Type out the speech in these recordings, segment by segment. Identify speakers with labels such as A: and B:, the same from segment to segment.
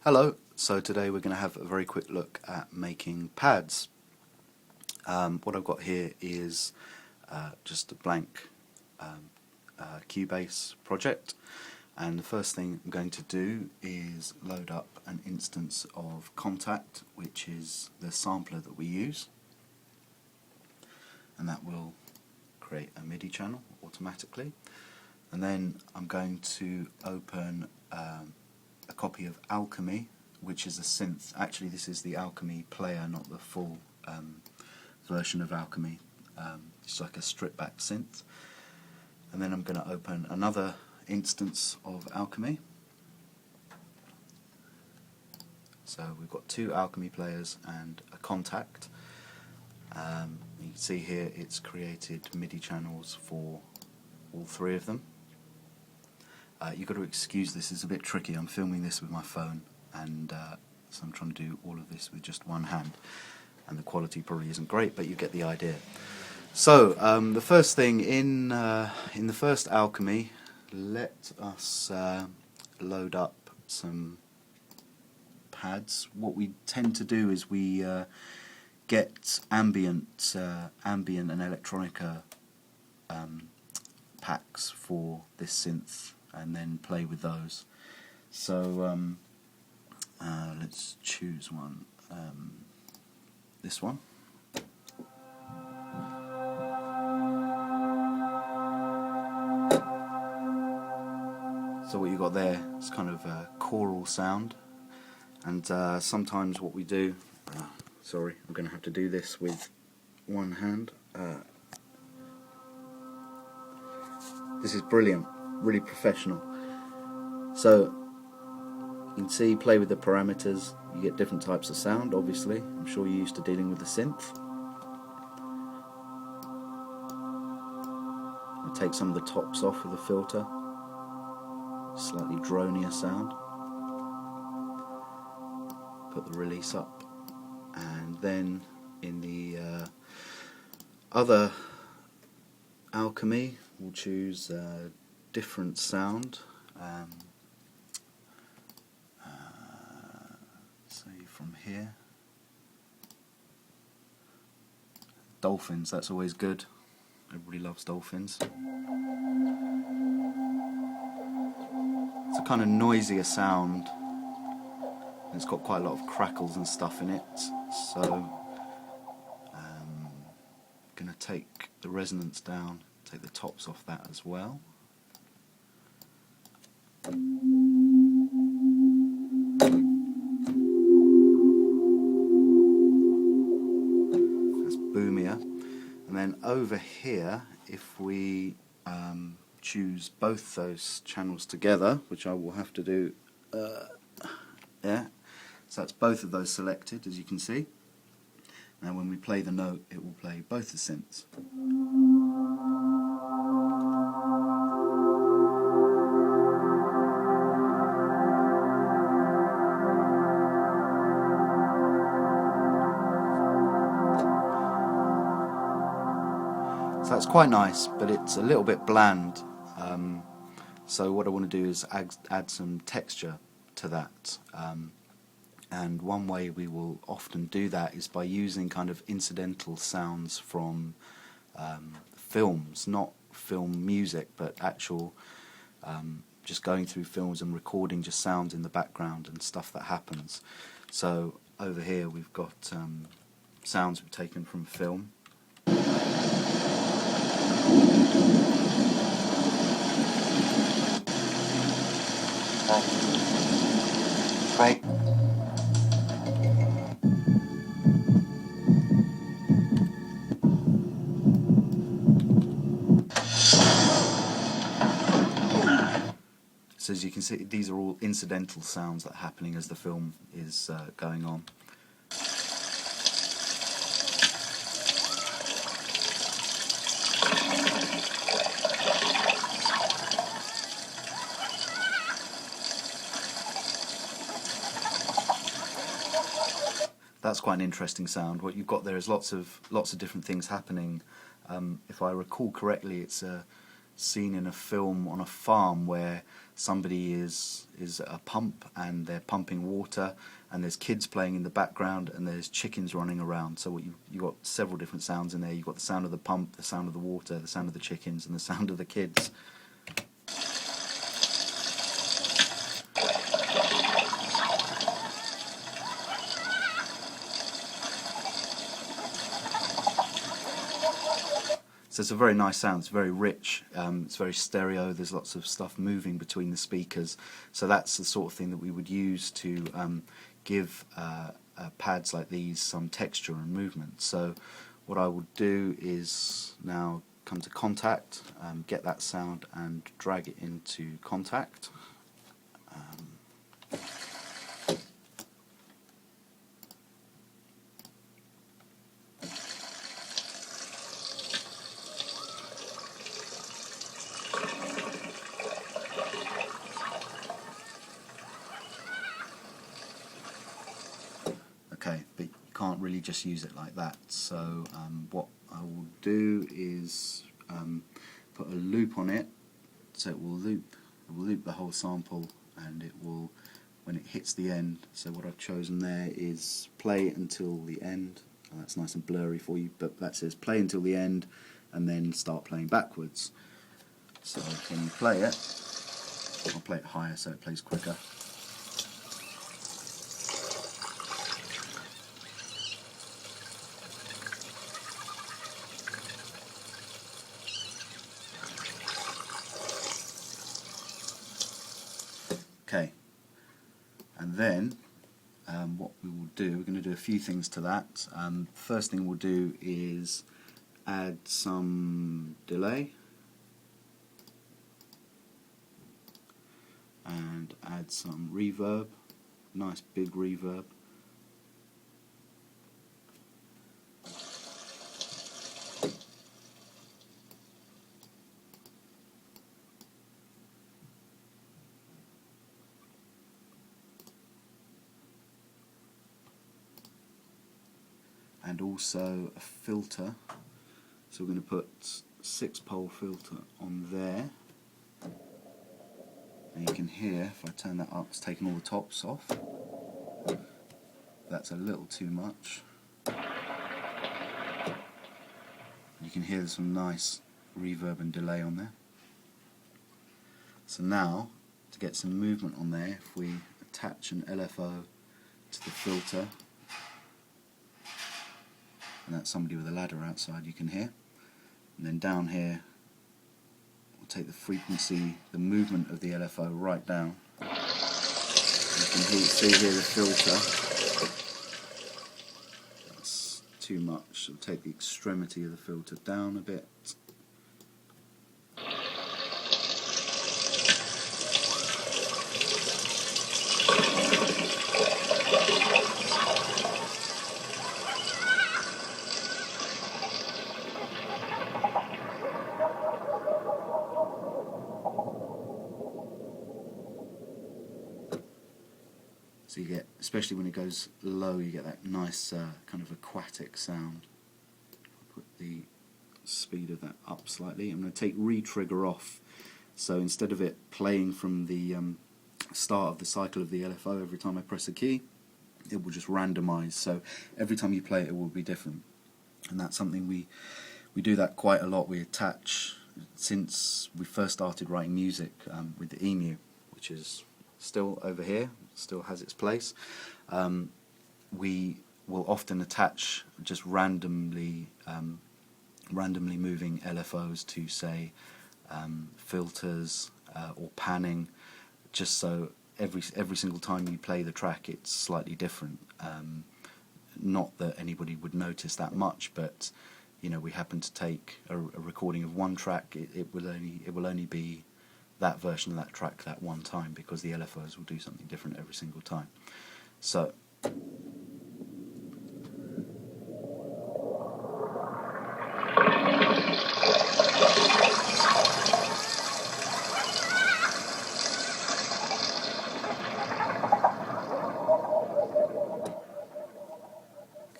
A: Hello, so today we're going to have a very quick look at making pads. What I've got here is just a blank Cubase project, and the first thing I'm going to do is load up an instance of Kontakt, which is the sampler that we use, and that will create a MIDI channel automatically. And then I'm going to open a copy of Alchemy, which is a synth. Actually, this is the Alchemy player, not the full version of Alchemy. It's like a stripped back synth. And then I'm going to open another instance of Alchemy. So we've got two Alchemy players and a Kontakt. You can see here it's created MIDI channels for all three of them. You've got to excuse this, it's a bit tricky. I'm filming this with my phone, and so I'm trying to do all of this with just one hand, and the quality probably isn't great, but you get the idea. So the first thing in the first Alchemy, let us load up some pads. What we tend to do is we get ambient and electronica packs for this synth, and then play with those. So let's choose one. This one. So what you got there is kind of a choral sound, and sometimes what we do, sorry, I'm going to have to do this with one hand. This is brilliant, really professional. So you can see, play with the parameters, you get different types of sound. Obviously, I'm sure you're used to dealing with the synth. I'll take some of the tops off with the filter, slightly dronier sound. Put the release up, and then in the other Alchemy we'll choose a different sound. Say from here, dolphins, that's always good. Everybody loves dolphins. It's a kind of noisier sound. It's got quite a lot of crackles and stuff in it, so I'm going to take the resonance down, take the tops off that as well. That's boomier. And then over here, if we choose both those channels together, which I will have to do, yeah, so that's both of those selected, as you can see. Now when we play the note, it will play both the synths. So that's quite nice, but it's a little bit bland. So what I want to do is add some texture to that. And one way we will often do that is by using kind of incidental sounds from films, not film music, but actual just going through films and recording just sounds in the background and stuff that happens. So over here we've got sounds we've taken from film. Right. So as you can see, these are all incidental sounds that are happening as the film is going on. That's quite an interesting sound. What you've got there is lots of different things happening. If I recall correctly, it's a scene in a film on a farm where somebody is at a pump and they're pumping water, and there's kids playing in the background and there's chickens running around. So what you got several different sounds in there. You've got the sound of the pump, the sound of the water, the sound of the chickens, and the sound of the kids. So it's a very nice sound. It's very rich. It's very stereo. There's lots of stuff moving between the speakers. So that's the sort of thing that we would use to give pads like these some texture and movement. So what I will do is now come to Kontakt, get that sound and drag it into Kontakt. Okay, but you can't really just use it like that. So what I will do is put a loop on it, so it will loop the whole sample, and it will, when it hits the end. So what I've chosen there is play until the end. Oh, that's nice and blurry for you, but that says play until the end, and then start playing backwards. So when you play it, I'll play it higher so it plays quicker. Okay, and then what we will do, we're going to do a few things to that. First thing we'll do is add some delay and add some reverb, nice big reverb. And also a filter, so we're going to put 6-pole filter on there, and you can hear, if I turn that up, it's taken all the tops off. That's a little too much. You can hear there's some nice reverb and delay on there. So now, to get some movement on there, if we attach an LFO to the filter, and that's somebody with a ladder outside, you can hear. And then down here, we'll take the frequency, the movement of the LFO right down. You can see here the filter. That's too much, so we'll take the extremity of the filter down a bit. So you get, especially when it goes low, you get that nice kind of aquatic sound. I'll put the speed of that up slightly. I'm going to take re-trigger off, so instead of it playing from the start of the cycle of the LFO every time I press a key, it will just randomize, so every time you play it, it will be different. And that's something we do that quite a lot. We attach, since we first started writing music with the EMU, which is still over here, still has its place, we will often attach just randomly moving LFOs to, say, filters or panning, just so every single time you play the track it's slightly different. Not that anybody would notice that much, but you know, we happen to take a recording of one track, it will only be that version of that track that one time, because the LFOs will do something different every single time. So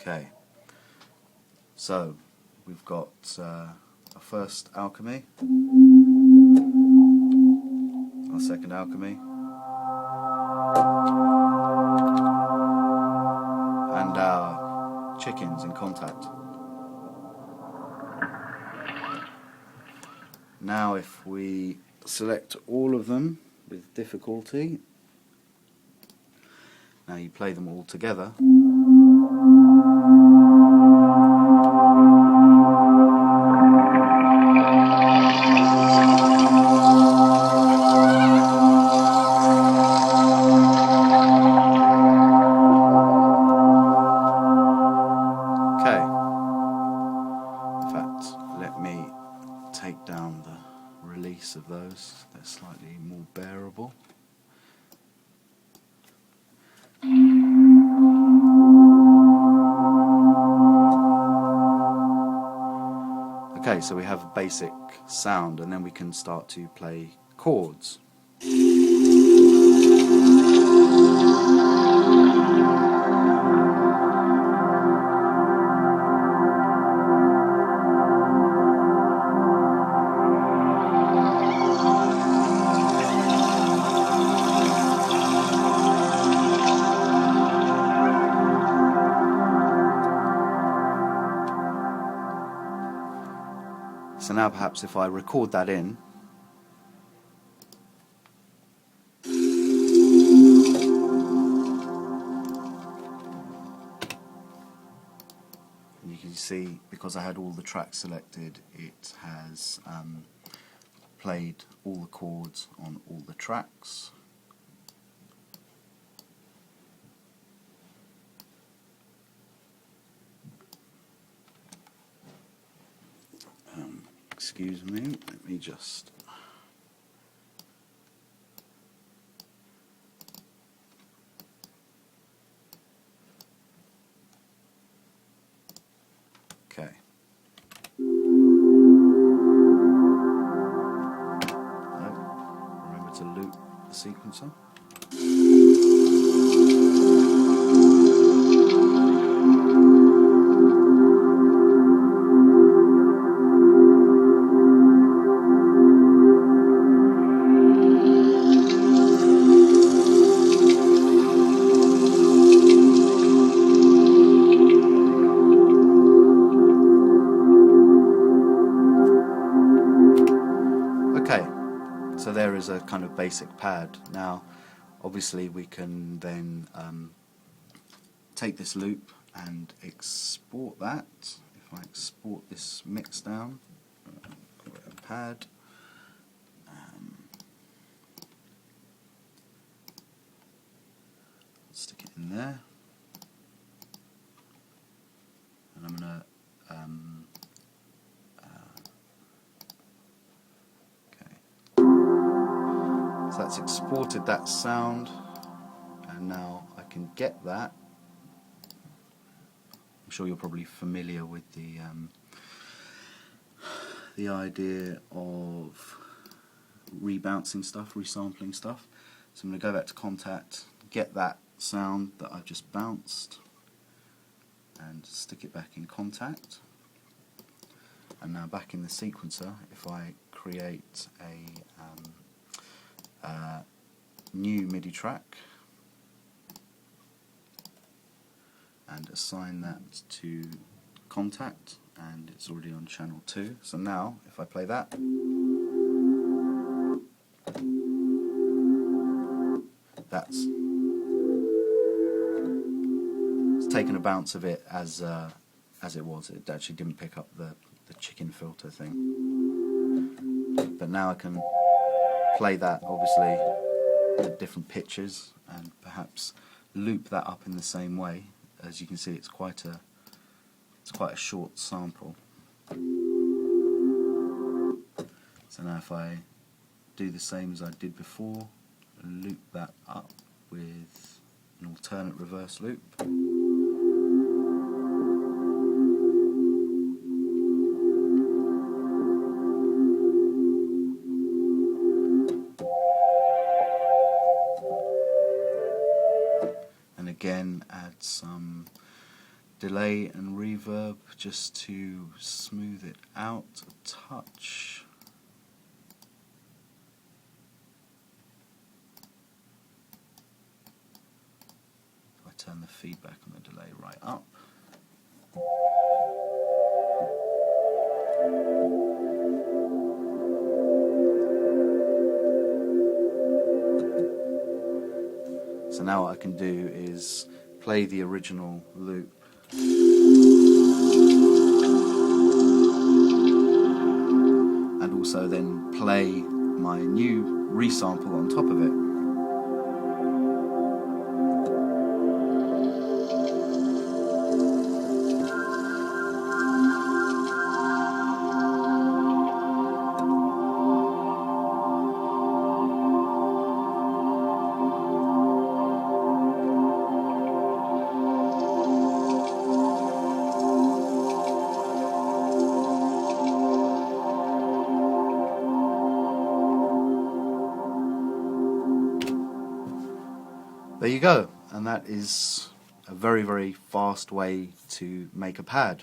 A: okay, so we've got our first alchemy. our second alchemy. And our chickens in Kontakt. Now if we select all of them with difficulty, now you play them all together. Take down the release of those, they're slightly more bearable. Okay, so we have a basic sound and then we can start to play chords. So now perhaps if I record that in, you can see because I had all the tracks selected, it has played all the chords on all the tracks. Excuse me, let me just... Okay. Remember to loop the sequencer. Okay, so there is a kind of basic pad. Now obviously we can then take this loop and export that. If I export this mix down, call it a pad, stick it in there, and I'm going to so that's exported that sound, and now I can get that. I'm sure you're probably familiar with the idea of rebouncing stuff, resampling stuff. So I'm going to go back to Kontakt, get that sound that I've just bounced, and stick it back in Kontakt. And now back in the sequencer, if I create a new MIDI track and assign that to Kontakt, and it's already on channel 2. So now if I play that, it's taken a bounce of it as it was. It actually didn't pick up the chicken filter thing, but now I can play that obviously at different pitches and perhaps loop that up in the same way. As you can see, it's quite a short sample. So now if I do the same as I did before, loop that up with an alternate reverse loop. Again, add some delay and reverb just to smooth it out a touch. turn the feedback and the delay right up. So now what I can do is play the original loop and also then play my new resample on top of it. There you go, and that is a very, very fast way to make a pad.